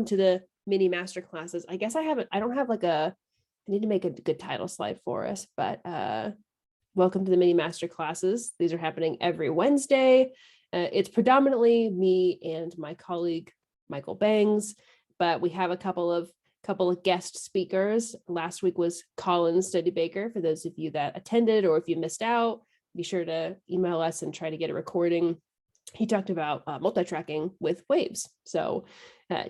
welcome to the mini master classes. I guess I don't have I need to make a good title slide for us, but welcome to the mini master classes. These are happening every Wednesday. It's predominantly me and my colleague, Michael Bangs, but we have a couple of guest speakers. Last week was Colin Studybaker. For those of you that attended, or if you missed out, be sure to email us and try to get a recording. He talked about multi-tracking with waves. So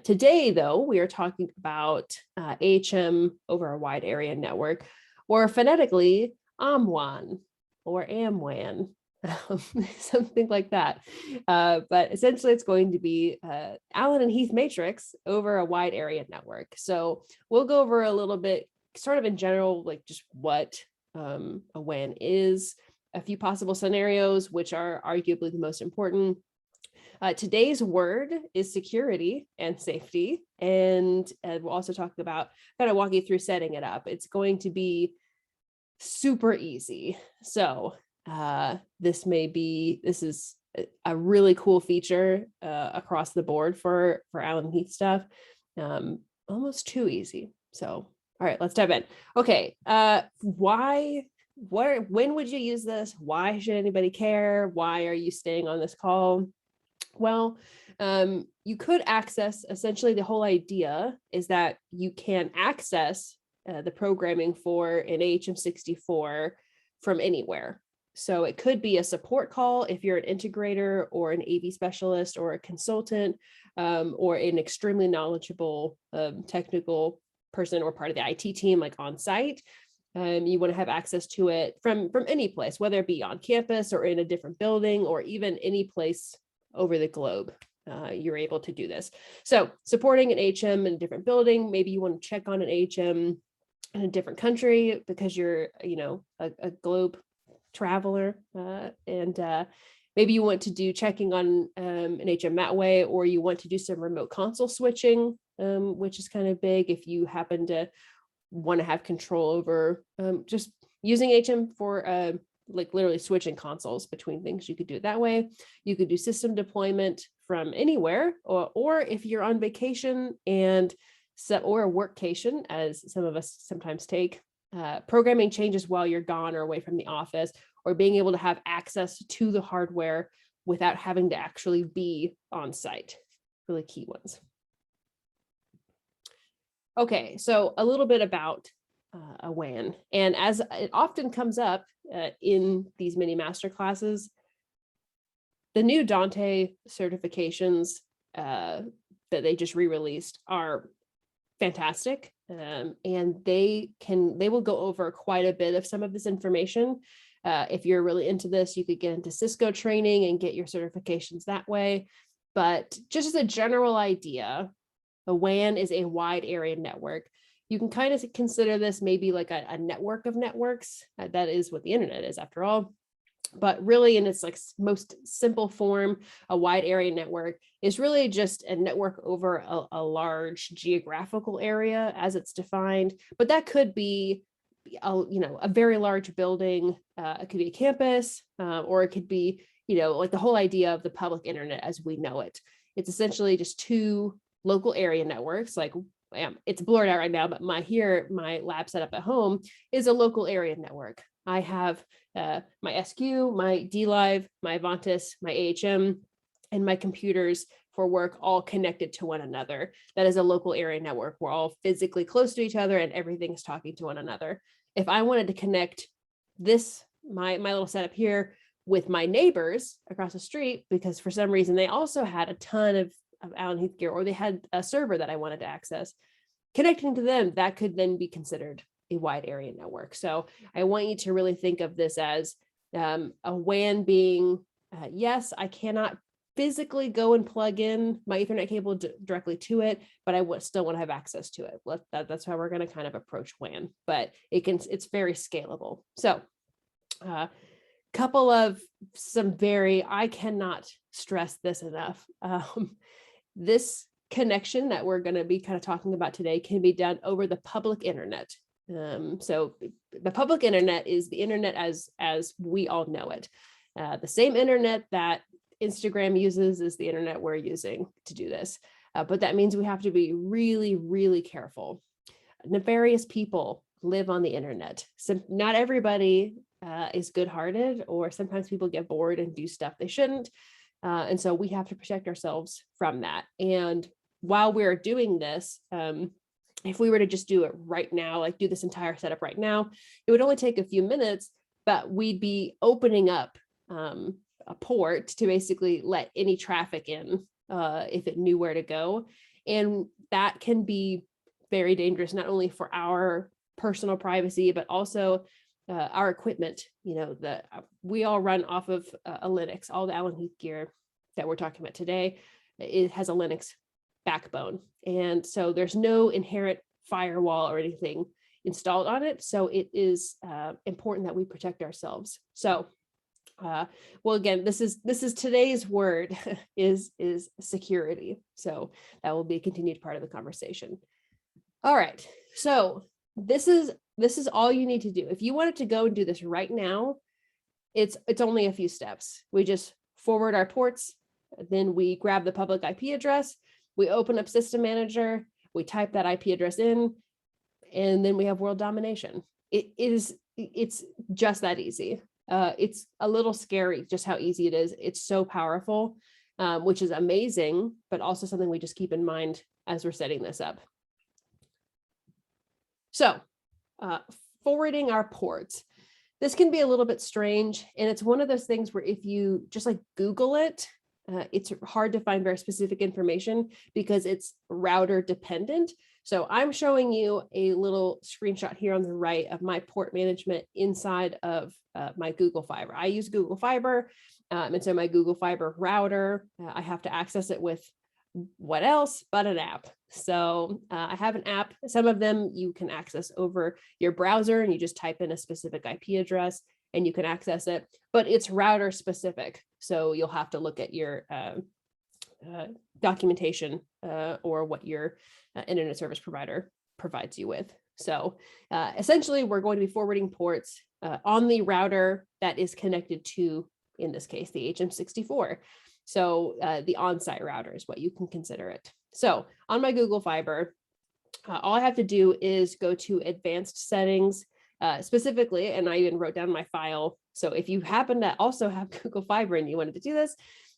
today, though, we are talking about AHM over a wide area network, or phonetically AHM or AHM WAN, something like that. But essentially, it's going to be Allen and Heath matrix over a wide area network. So we'll go over a little bit, sort of in general, like just what a WAN is, a few possible scenarios, which are arguably the most important. Today's word is security and safety. And we'll also talk about, kind of walk you through setting it up. It's going to be super easy. So this is a really cool feature across the board for Allen Heath stuff. Almost too easy. So, all right, let's dive in. Okay. When would you use this? Why should anybody care? Why are you staying on this call? Well, you could access, essentially the whole idea is that you can access the programming for an AHM64 from anywhere. So it could be a support call if you're an integrator or an AV specialist or a consultant, or an extremely knowledgeable technical person or part of the IT team, like on site. You want to have access to it from any place, whether it be on campus or in a different building or even any place over the globe. You're able to do this. So supporting an AHM in a different building, maybe you want to check on an AHM in a different country because you're, a globe traveler, and maybe you want to do checking on an AHM that way, or you want to do some remote console switching, which is kind of big if you happen to want to have control over just using AHM for like literally switching consoles between things. You could do it that way. You could do system deployment from anywhere, or if you're on vacation or a workcation, as some of us sometimes take, programming changes while you're gone or away from the office, or being able to have access to the hardware without having to actually be on site. Really key ones. Okay, so a little bit about a WAN. And as it often comes up in these mini master classes, the new Dante certifications that they just re-released are fantastic. And they will go over quite a bit of some of this information. If you're really into this, you could get into Cisco training and get your certifications that way. But just as a general idea, a WAN is a wide area network. You can kind of consider this maybe like a network of networks. That is what the internet is, after all. But really, in its like most simple form, a wide area network is really just a network over a large geographical area as it's defined. But that could be a very large building. It could be a campus, or it could be like the whole idea of the public internet as we know it. It's essentially just two local area networks. Like it's blurred out right now, but my lab setup at home is a local area network. I have my SQ, my DLive, my Avantis, my AHM, and my computers for work all connected to one another. That is a local area network. We're all physically close to each other and everything is talking to one another. If I wanted to connect my little setup here with my neighbors across the street, because for some reason they also had a ton of Allen Heath gear, or they had a server that I wanted to access, connecting to them, that could then be considered a wide area network. So I want you to really think of this as a WAN being, yes, I cannot physically go and plug in my Ethernet cable directly to it, but I still want to have access to it. That's how we're going to kind of approach WAN, but it's very scalable. So couple of I cannot stress this enough. This connection that we're going to be kind of talking about today can be done over the public internet. So the public internet is the internet as we all know it. The same internet that Instagram uses is the internet we're using to do this. but that means we have to be really, really careful. Nefarious people live on the internet. So not everybody is good-hearted, or sometimes people get bored and do stuff they shouldn't. And so we have to protect ourselves from that. And while we're doing this, if we were to just do it right now, like do this entire setup right now, it would only take a few minutes, but we'd be opening up a port to basically let any traffic in if it knew where to go. And that can be very dangerous, not only for our personal privacy, but also our equipment. We all run off of a Linux. All the Allen Heath gear that we're talking about today, it has a Linux backbone. And so there's no inherent firewall or anything installed on it. So it is important that we protect ourselves. So, well, again, this is today's word is security. So that will be a continued part of the conversation. All right. So this is all you need to do. If you wanted to go and do this right now, it's only a few steps. We just forward our ports, then we grab the public IP address, we open up System Manager, we type that IP address in, and then we have world domination. It's just that easy. It's a little scary just how easy it is. It's so powerful, which is amazing, but also something we just keep in mind as we're setting this up. So forwarding our ports. This can be a little bit strange, and it's one of those things where if you just like Google it, it's hard to find very specific information because it's router dependent. So I'm showing you a little screenshot here on the right of my port management inside of my Google Fiber. I use Google Fiber, and so my Google Fiber router, I have to access it with what else but an app. So I have an app. Some of them you can access over your browser, and you just type in a specific IP address and you can access it, but it's router specific. So you'll have to look at your documentation or what your internet service provider provides you with. So essentially, we're going to be forwarding ports on the router that is connected to, in this case, the HM64. So the on-site router is what you can consider it. So on my Google Fiber, all I have to do is go to advanced settings specifically, and I even wrote down my file. So if you happen to also have Google Fiber and you wanted to do this,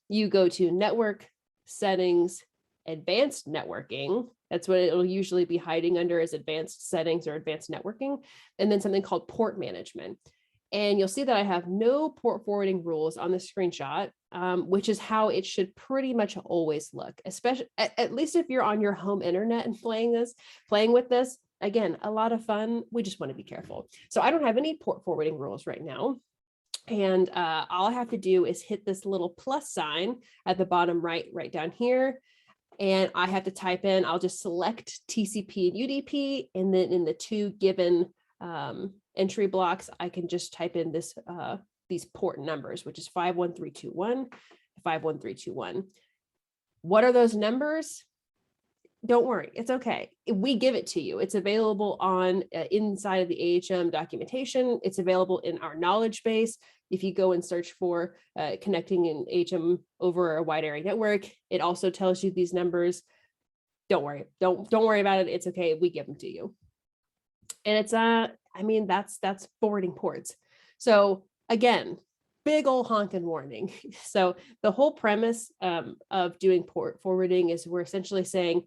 you go to network settings, advanced networking. That's what it'll usually be hiding under, is advanced settings or advanced networking, and then something called port management. And you'll see that I have no port forwarding rules on the screenshot, which is how it should pretty much always look, especially at least if you're on your home internet and playing with this. Again, a lot of fun. We just want to be careful. So I don't have any port forwarding rules right now. And all I have to do is hit this little plus sign at the bottom right down here. And I have to type in, I'll just select TCP and UDP. And then in the two given entry blocks, I can just type in these port numbers, which is 51321, 51321. What are those numbers? Don't worry, it's okay. We give it to you. It's available on inside of the AHM documentation. It's available in our knowledge base. If you go and search for connecting an AHM over a wide area network, it also tells you these numbers. Don't worry. Don't worry about it. It's okay. We give them to you. And it's that's forwarding ports. So again, big old honking warning. So the whole premise of doing port forwarding is we're essentially saying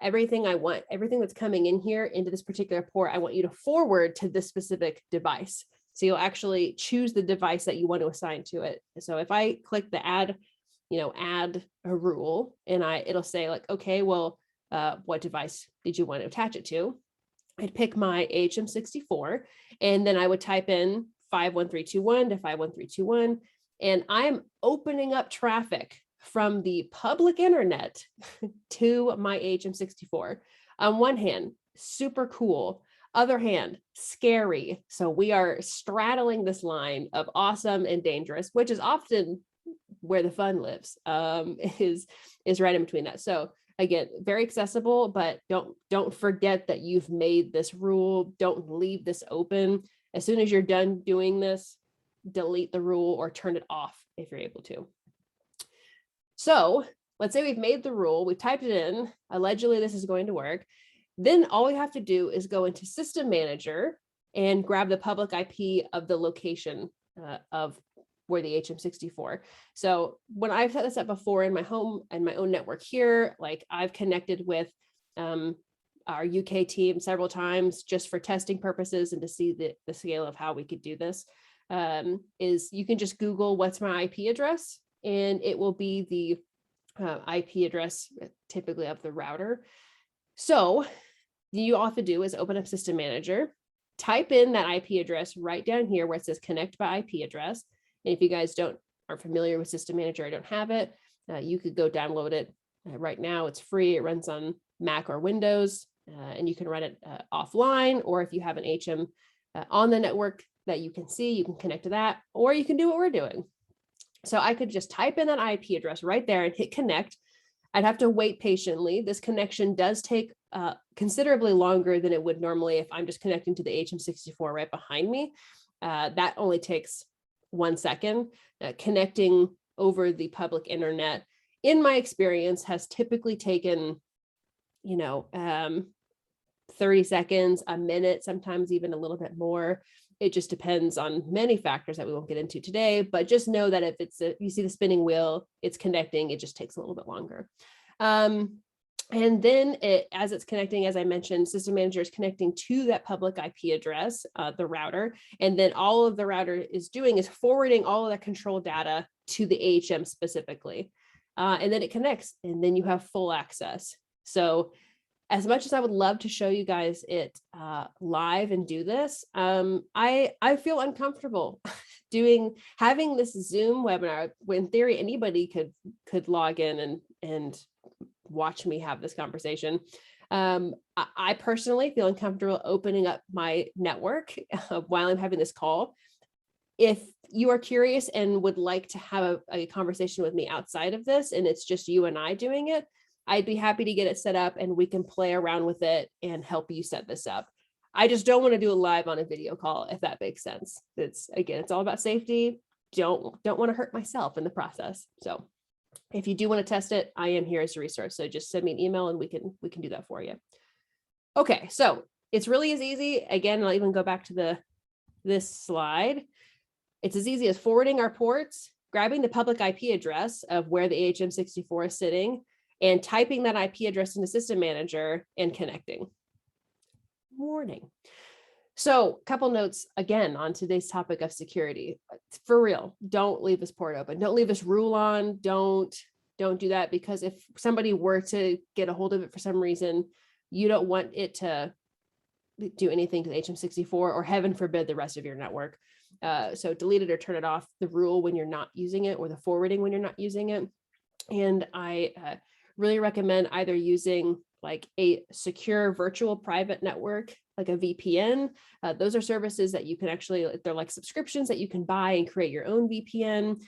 everything that's coming in here into this particular port, I want you to forward to this specific device. So you'll actually choose the device that you want to assign to it. So if I click the add a rule, and it'll say like, okay, well, what device did you want to attach it to? I'd pick my HM64, and then I would type in 51321 to 51321, and I'm opening up traffic from the public internet to my HM64. On one hand, super cool. Other hand, scary. So we are straddling this line of awesome and dangerous, which is often where the fun lives, is right in between that. So again, very accessible, but don't forget that you've made this rule. Don't leave this open. As soon as you're done doing this, delete the rule or turn it off if you're able to. So let's say we've made the rule, we typed it in, allegedly this is going to work. Then all we have to do is go into System Manager and grab the public IP of the location of where the HM64. So when I've set this up before in my home and my own network here, like I've connected with our UK team several times just for testing purposes and to see the scale of how we could do this, is you can just Google what's my IP address, and it will be the IP address typically of the router. So you all have to do is open up System Manager, type in that IP address right down here where it says connect by IP address. And if you guys aren't familiar with System Manager, I don't have it, you could go download it right now. It's free. It runs on Mac or Windows, and you can run it offline, or if you have an HM on the network that you can see, you can connect to that, or you can do what we're doing. So I could just type in that IP address right there and hit connect. I'd have to wait patiently. This connection does take considerably longer than it would normally if I'm just connecting to the HM64 right behind me. That only takes 1 second. Connecting over the public internet, in my experience, has typically taken, 30 seconds, a minute, sometimes even a little bit more. It just depends on many factors that we won't get into today, but just know that if you see the spinning wheel, it's connecting, it just takes a little bit longer. And then as it's connecting, as I mentioned, System Manager is connecting to that public IP address, the router. And then all of the router is doing is forwarding all of that control data to the AHM specifically. And then it connects, and then you have full access. So as much as I would love to show you guys it live and do this, I feel uncomfortable having this Zoom webinar when in theory anybody could log in and watch me have this conversation. I personally feel uncomfortable opening up my network while I'm having this call. If you are curious and would like to have a conversation with me outside of this, and it's just you and I doing it, I'd be happy to get it set up and we can play around with it and help you set this up. I just don't want to do it live on a video call, if that makes sense. It's all about safety. Don't want to hurt myself in the process. So if you do want to test it, I am here as a resource. So just send me an email and we can do that for you. Okay, so it's really as easy. Again, I'll even go back to this slide. It's as easy as forwarding our ports, grabbing the public IP address of where the AHM64 is sitting, and typing that IP address into System Manager and connecting. Warning. So a couple notes again on today's topic of security. For real, don't leave this port open. Don't leave this rule on. Don't do that, because if somebody were to get a hold of it for some reason, you don't want it to do anything to the HM64, or heaven forbid the rest of your network. So delete it or turn it off, the rule when you're not using it, or the forwarding when you're not using it. And I really recommend either using like a secure virtual private network, like a VPN. Those are services that you can they're like subscriptions that you can buy and create your own VPN.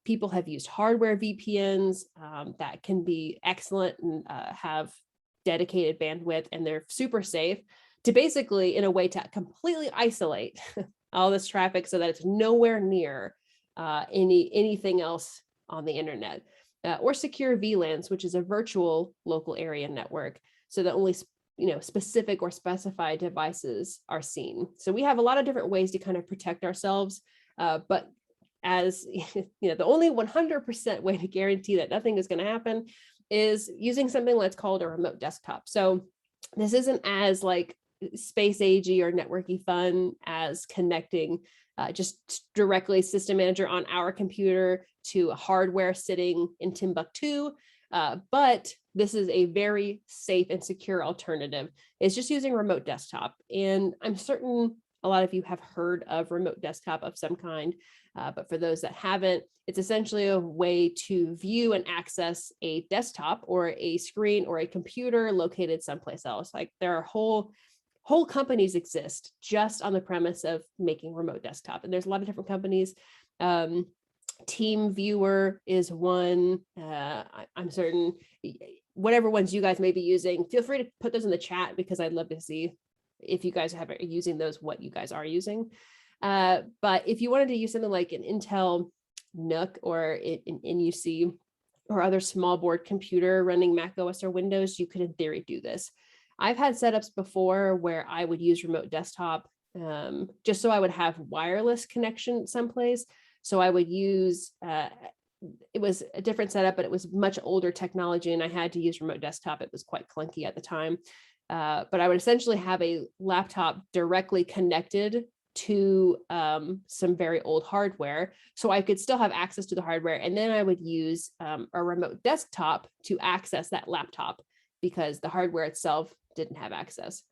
People have used hardware VPNs that can be excellent and have dedicated bandwidth, and they're super safe to basically, in a way, to completely isolate all this traffic so that it's nowhere near anything else on the internet. Or secure VLANs, which is a virtual local area network, so that only specific or specified devices are seen. So we have a lot of different ways to kind of protect ourselves, but as the only 100% way to guarantee that nothing is going to happen is using something that's called a remote desktop. So this isn't as like space agey or networky fun as connecting just directly System Manager on our computer to hardware sitting in Timbuktu. But this is a very safe and secure alternative. It's just using remote desktop. And I'm certain a lot of you have heard of remote desktop of some kind. But for those that haven't, it's essentially a way to view and access a desktop or a screen or a computer located someplace else. Like there are whole companies exist just on the premise of making remote desktop. And there's a lot of different companies. Team Viewer is one. I'm certain whatever ones you guys may be using, feel free to put those in the chat, because I'd love to see if you guys are using those, what you guys are using. But if you wanted to use something like an Intel NUC or an NUC or other small board computer running Mac OS or Windows, you could in theory do this. I've had setups before where I would use remote desktop just so I would have wireless connection someplace. So I would use, it was a different setup, but it was much older technology and I had to use remote desktop. It was quite clunky at the time. But I would essentially have a laptop directly connected to some very old hardware. So I could still have access to the hardware. And then I would use a remote desktop to access that laptop because the hardware itself didn't have access.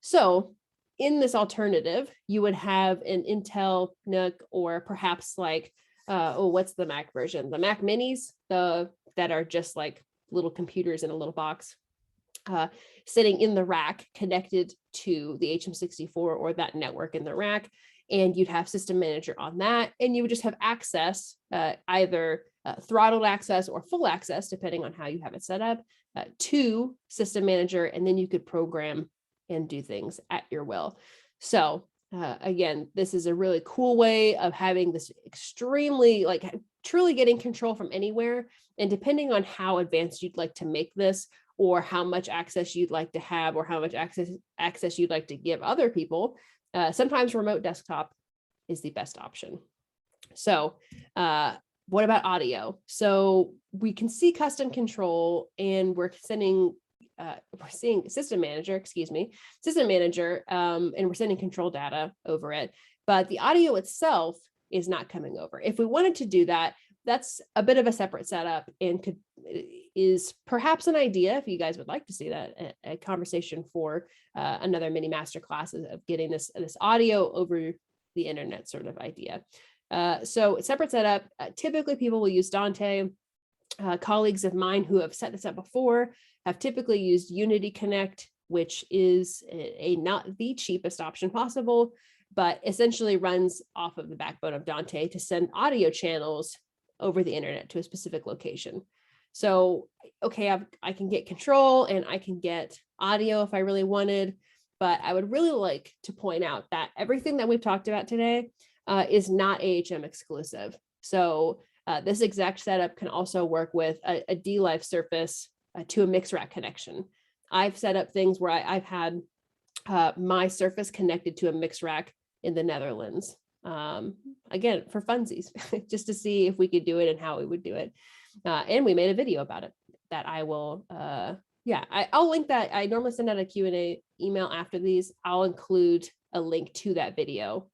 So in this alternative, you would have an Intel NUC or perhaps like, what's the Mac version? The Mac minis, that are just like little computers in a little box. Sitting in the rack connected to the HM64 or that network in the rack. And you'd have System Manager on that. And you would just have access, either throttled access or full access, depending on how you have it set up, to System Manager. And then you could program and do things at your will. So again, this is a really cool way of having this extremely, like truly getting control from anywhere. And depending on how advanced you'd like to make this, or how much access you'd like to have, or how much access you'd like to give other people, sometimes remote desktop is the best option. So what about audio? So we can see custom control and we're seeing System Manager, and we're sending control data over it. But the audio itself is not coming over. If we wanted to do that, that's a bit of a separate setup and is perhaps an idea if you guys would like to see that, a conversation for another mini masterclass of getting this audio over the internet sort of idea. So separate setup, typically people will use Dante. Colleagues of mine who have set this up before have typically used Unity Connect, which is not the cheapest option possible, but essentially runs off of the backbone of Dante to send audio channels over the internet to a specific location. So, okay, I can get control and I can get audio if I really wanted, but I would really like to point out that everything that we've talked about today is not AHM exclusive. So this exact setup can also work with a D-Live surface to a mix rack connection. I've set up things where I've had my surface connected to a mix rack in the Netherlands. Again, for funsies, just to see if we could do it and how we would do it. And we made a video about it that I will, I'll link that. I normally send out a Q&A email after these. I'll include a link to that video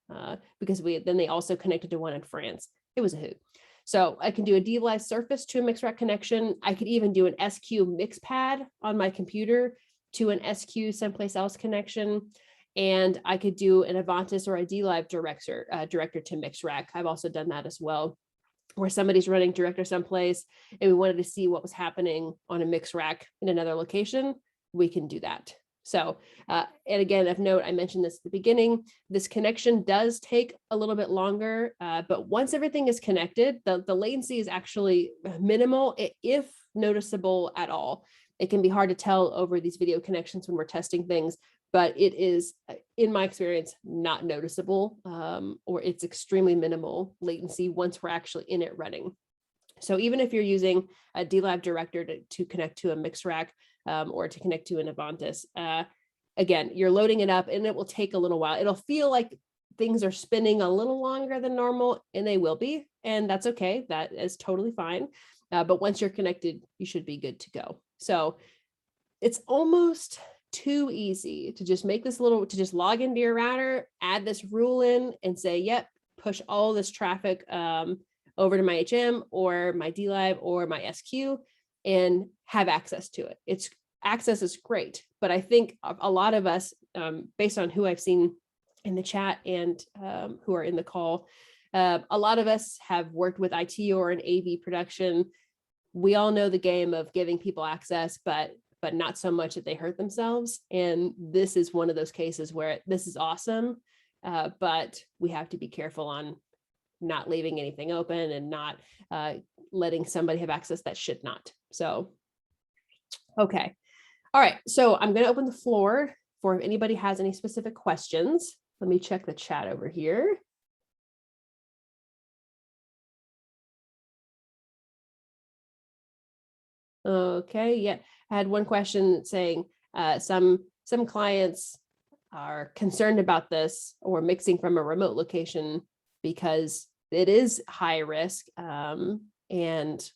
because then they also connected to one in France. It was a hoot. So I can do a D-Live surface to a mix rack connection. I could even do an SQ mix pad on my computer to an SQ someplace else connection. And I could do an Avantis or a D-Live director to mix rack. I've also done that as well, where somebody's running director someplace and we wanted to see what was happening on a mix rack in another location, we can do that. So, and again, of note, I mentioned this at the beginning, this connection does take a little bit longer, but once everything is connected, the latency is actually minimal, if noticeable at all. It can be hard to tell over these video connections when we're testing things, but it is, in my experience, not noticeable, or it's extremely minimal latency once we're actually in it running. So even if you're using a D-Live director to connect to a mix rack or to connect to an Avantis, again, you're loading it up and it will take a little while. It'll feel like things are spinning a little longer than normal, and they will be, and that's okay. That is totally fine. But once you're connected, you should be good to go. So it's almost too easy to just make this to just log into your router, add this rule in and say, yep, push all this traffic over to my HM or my D-Live or my SQ and have access to it. Access is great, but I think a lot of us, based on who I've seen in the chat and who are in the call, a lot of us have worked with IT or an AV production. We all know the game of giving people access, but not so much that they hurt themselves. And this is one of those cases where this is awesome, but we have to be careful on not leaving anything open and not letting somebody have access that should not. So, okay. All right. So I'm going to open the floor for if anybody has any specific questions. Let me check the chat over here. Okay, yeah. I had one question saying some clients are concerned about this or mixing from a remote location because it is high risk, and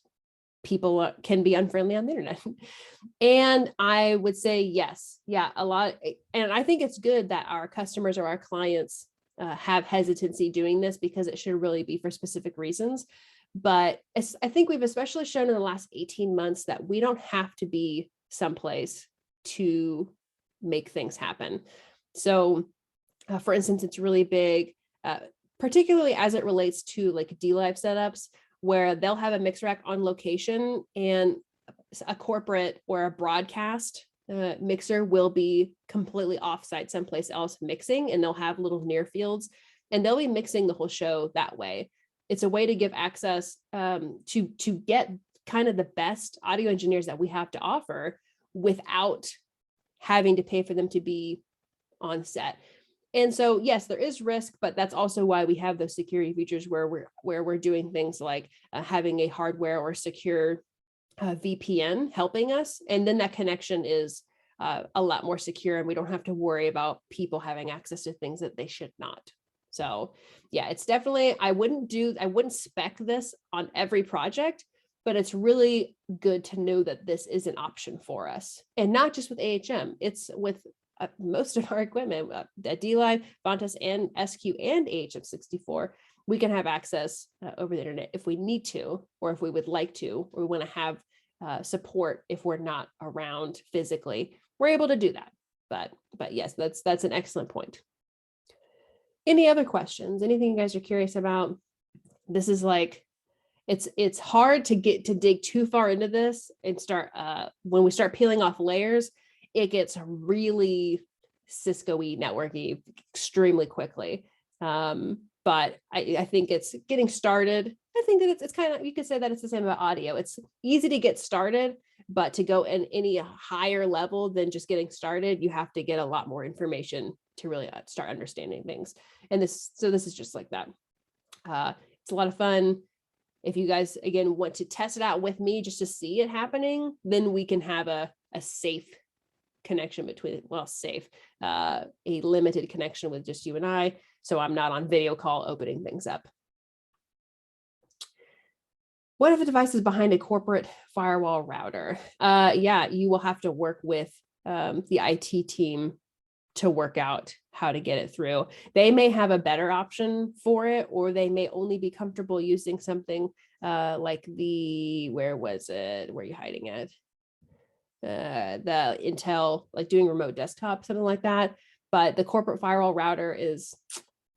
people can be unfriendly on the internet. And I would say yes, yeah, a lot. And I think it's good that our customers or our clients have hesitancy doing this, because it should really be for specific reasons. But I think we've especially shown in the last 18 months that we don't have to be someplace to make things happen. So for instance, it's really big, particularly as it relates to like D-Live setups, where they'll have a mix rack on location and a corporate or a broadcast mixer will be completely offsite someplace else mixing, and they'll have little near fields and they'll be mixing the whole show that way. It's a way to give access to get kind of the best audio engineers that we have to offer without having to pay for them to be on set. And so, yes, there is risk, but that's also why we have those security features where we're doing things like having a hardware or secure VPN helping us. And then that connection is a lot more secure, and we don't have to worry about people having access to things that they should not. So yeah, it's definitely, I wouldn't spec this on every project, but it's really good to know that this is an option for us. And not just with AHM, it's with most of our equipment, at D-Live, Vantas, and SQ, and AHM 64, we can have access over the internet if we need to, or if we would like to, or we want to have support if we're not around physically. We're able to do that. But yes, that's an excellent point. Any other questions? Anything you guys are curious about? This is like, it's hard to dig too far into this and start when we start peeling off layers, it gets really Cisco-y, networky extremely quickly. But I think it's getting started. I think that it's kind of, you could say that it's the same about audio. It's easy to get started, but to go in any higher level than just getting started, you have to get a lot more information to really start understanding things. And this is just like that. It's a lot of fun. If you guys, again, want to test it out with me just to see it happening, then we can have a safe connection between, a limited connection with just you and I. So I'm not on video call opening things up. What if the device is behind a corporate firewall router? Yeah, you will have to work with the IT team to work out how to get it through. They may have a better option for it, or they may only be comfortable using something like where are you hiding it? The Intel, like doing remote desktop, something like that. But the corporate firewall router is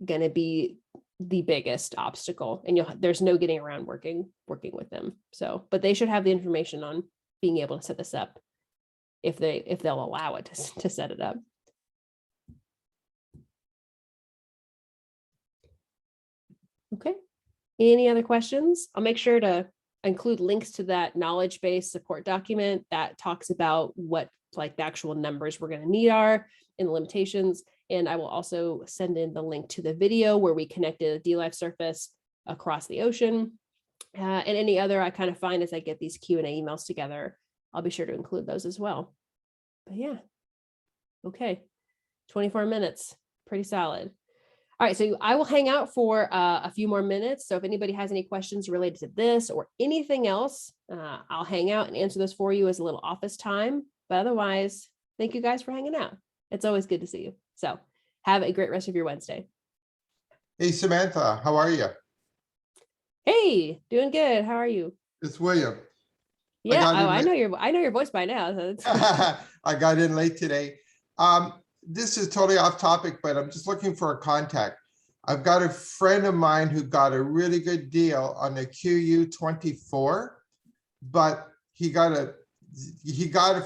going to be the biggest obstacle, and there's no getting around working with them. So, but they should have the information on being able to set this up if they'll allow it to set it up. Okay. Any other questions? I'll make sure to include links to that knowledge base support document that talks about what like the actual numbers we're going to need are and the limitations. And I will also send in the link to the video where we connected a D-Live surface across the ocean. And any other I kind of find as I get these Q&A emails together, I'll be sure to include those as well. But yeah, okay, 24 minutes, pretty solid. All right, so I will hang out for a few more minutes. So if anybody has any questions related to this or anything else, I'll hang out and answer those for you as a little office time. But otherwise, thank you guys for hanging out. It's always good to see you. So have a great rest of your Wednesday. Hey, Samantha, how are you? Hey, doing good. How are you? It's William. Yeah, I know your voice by now. So I got in late today. This is totally off topic, but I'm just looking for a contact. I've got a friend of mine who got a really good deal on the QU24, but he got it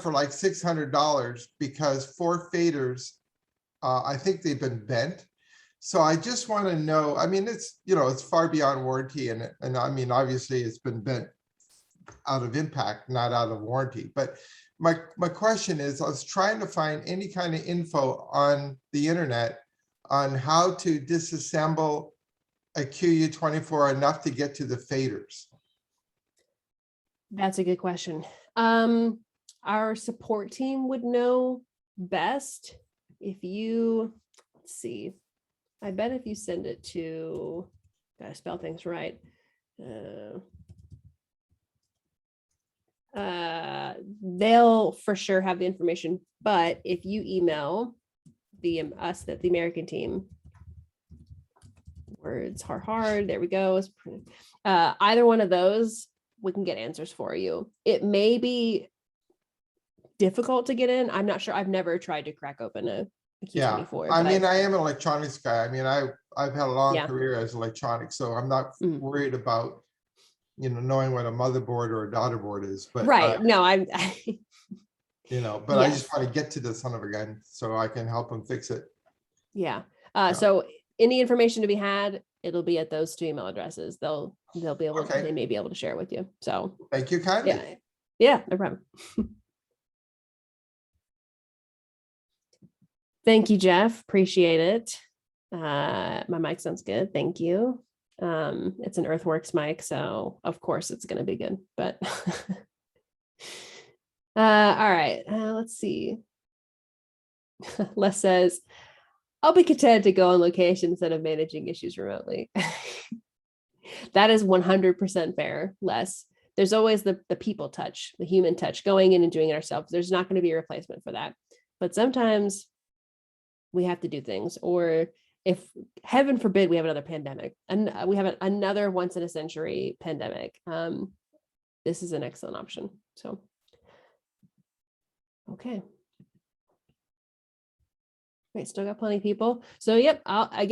for like $600 because 4 faders, I think they've been bent. So I just want to know, I mean, it's, it's far beyond warranty, and I mean, obviously it's been bent out of impact, not out of warranty. But my question is, I was trying to find any kind of info on the internet on how to disassemble a QU24 enough to get to the faders. That's a good question. Our support team would know best. If you, let's see, I bet if you send it to, gotta spell things right. They'll for sure have the information, but if you email the the American team, words are hard, there we go. Either one of those, we can get answers for you. It may be difficult to get in. I'm not sure. I've never tried to crack open a Yeah, Q24. I mean, I am an electronics guy. I mean, I've had a long Yeah. career as electronics, so I'm not Mhm. worried about, knowing what a motherboard or a daughter board is, but Right. No, I'm but I Yes. just want to get to the son of a gun so I can help them fix it. yeah. Yeah. So any information to be had, it'll be at those two email addresses. They'll be able Okay. they may be able to share with you. So Thank you kindly. yeah. Yeah, no problem. Thank you, Jeff. Appreciate it. My mic sounds good. Thank you. It's an Earthworks mic, so of course it's going to be good. But all right, let's see. Les says, "I'll be content to go on location instead of managing issues remotely." That is 100% fair, Les. There's always the people touch, the human touch, going in and doing it ourselves. There's not going to be a replacement for that. But sometimes we have to do things, or if heaven forbid we have another pandemic and we have another once in a century pandemic, this is an excellent option. So okay, great, still got plenty of people. So yep, again,